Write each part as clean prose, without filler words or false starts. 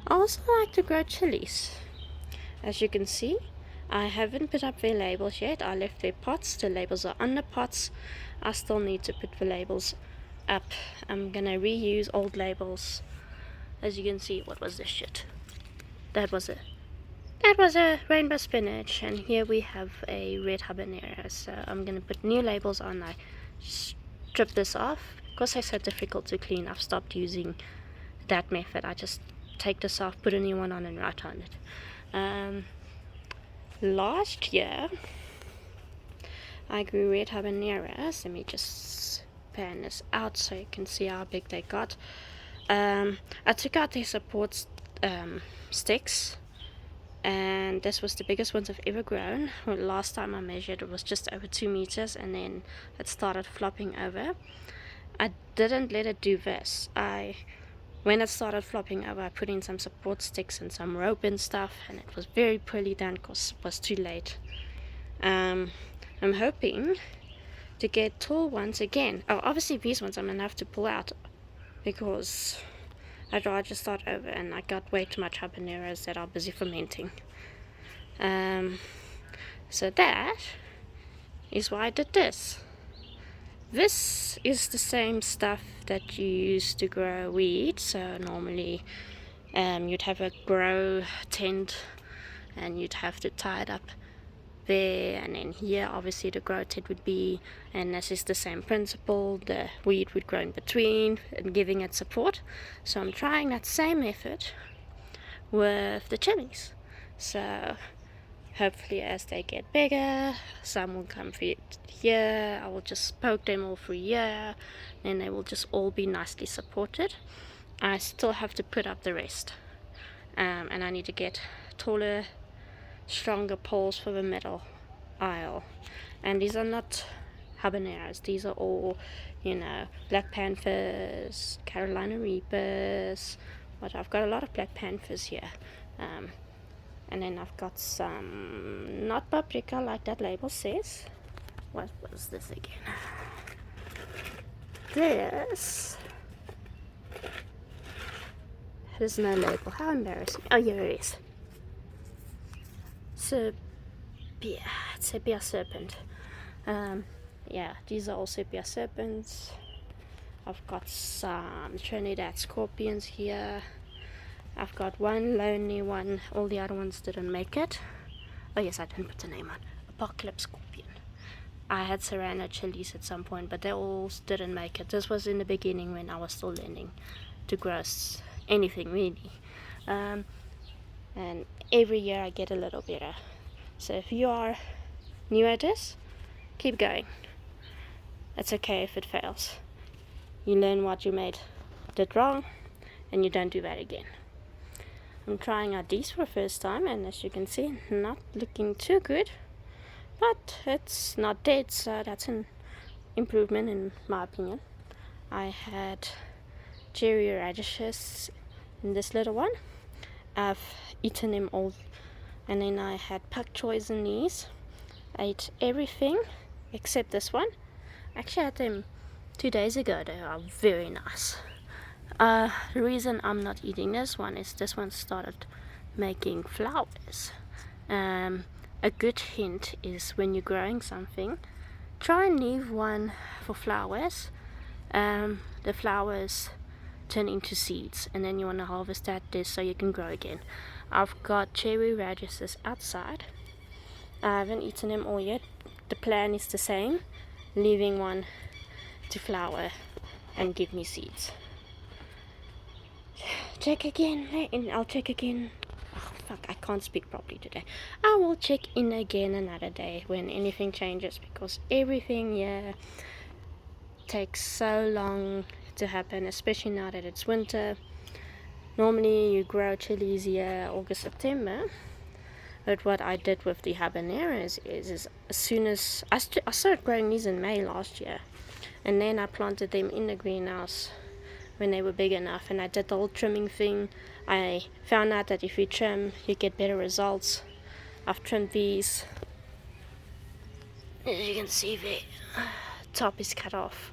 I also like to grow chilies. As you can see, I haven't put up their labels yet. I left their pots. The labels are on the pots. I still need to put the labels up. I'm gonna reuse old labels. As you can see, what was this shit? That was a rainbow spinach, and here we have a red habanero. So I'm gonna put new labels on. I strip this off because they're so difficult to clean. I've stopped using that method. I just take this off, put a new one on, and write on it. Last year I grew red habaneros. Let me just pan this out so you can see how big they got. I took out their support sticks, and this was the biggest ones I've ever grown. Well, last time I measured it was just over 2 meters, and then it started flopping over. I didn't let it do this. When it started flopping over, I put in some support sticks and some rope and stuff, and it was very poorly done because it was too late. I'm hoping to get tall ones again. Oh, obviously these ones I'm gonna have to pull out because I'd rather just start over, and I got way too much habaneros that are busy fermenting. So that is why I did this. This is the same stuff that you use to grow weed. So normally you'd have a grow tent and you'd have to tie it up there, and then here obviously the grow tent would be, and this is the same principle. The weed would grow in between and giving it support. So I'm trying that same method with the chilies. So hopefully as they get bigger, some will come through here. I will just poke them all through here, and they will just all be nicely supported. I still have to put up the rest, and I need to get taller, stronger poles for the middle aisle. And these are not habaneros. These are all, Black Panthers, Carolina Reapers. But I've got a lot of Black Panthers here. And then I've got some, not paprika like that label says. What was this again? There's no label. How embarrassing. Oh, here it is. Sepia serpent. These are all sepia serpents. I've got some Trinidad scorpions here. I've got one lonely one. All the other ones didn't make it. Oh yes, I didn't put the name on. Apocalypse scorpion. I had Serrano chilies at some point, but they all didn't make it. This was in the beginning when I was still learning to grow anything really. And every year I get a little better. So if you are new at this, keep going. It's okay if it fails. You learn what you did wrong, and you don't do that again. I'm trying out these for the first time, and as you can see, not looking too good, but it's not dead, so that's an improvement in my opinion. I had cherry radishes in this little one. I've eaten them all, and then I had pak choys in these. I ate everything except this one. Actually, I had them 2 days ago. They are very nice. The reason I'm not eating this one is this one started making flowers. A good hint is when you're growing something, try and leave one for flowers. The flowers turn into seeds, and then you want to harvest this so you can grow again. I've got cherry radishes outside. I haven't eaten them all yet. The plan is the same, leaving one to flower and give me seeds. Check again, and I'll check again. Oh, fuck, I can't speak properly today. I will check in again another day when anything changes, because everything here takes so long to happen, especially now that it's winter. Normally you grow chilies here August, September, but what I did with the habaneros is as soon as I started growing these in May last year, and then I planted them in the greenhouse when they were big enough, and I did the whole trimming thing. I found out that if you trim, you get better results. I've trimmed these. As you can see, the top is cut off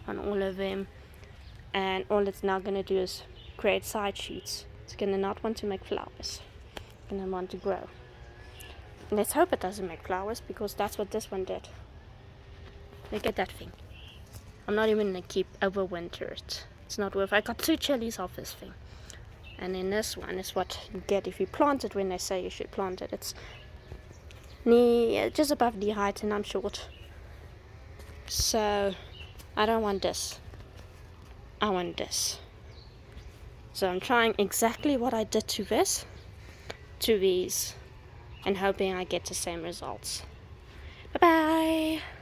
on all of them, and all it's now going to do is create side shoots It's gonna not want to make flowers. It's gonna want to grow. Let's hope it doesn't make flowers, because that's what this one did. Look at that thing. I'm not even gonna keep overwinter it. It's not worth. I got 2 chilies off this thing. And then this one is what you get if you plant it when they say you should plant it. It's just above knee height, and I'm short. So I don't want this. I want this. So I'm trying exactly what I did to this, to these, and hoping I get the same results. Bye bye!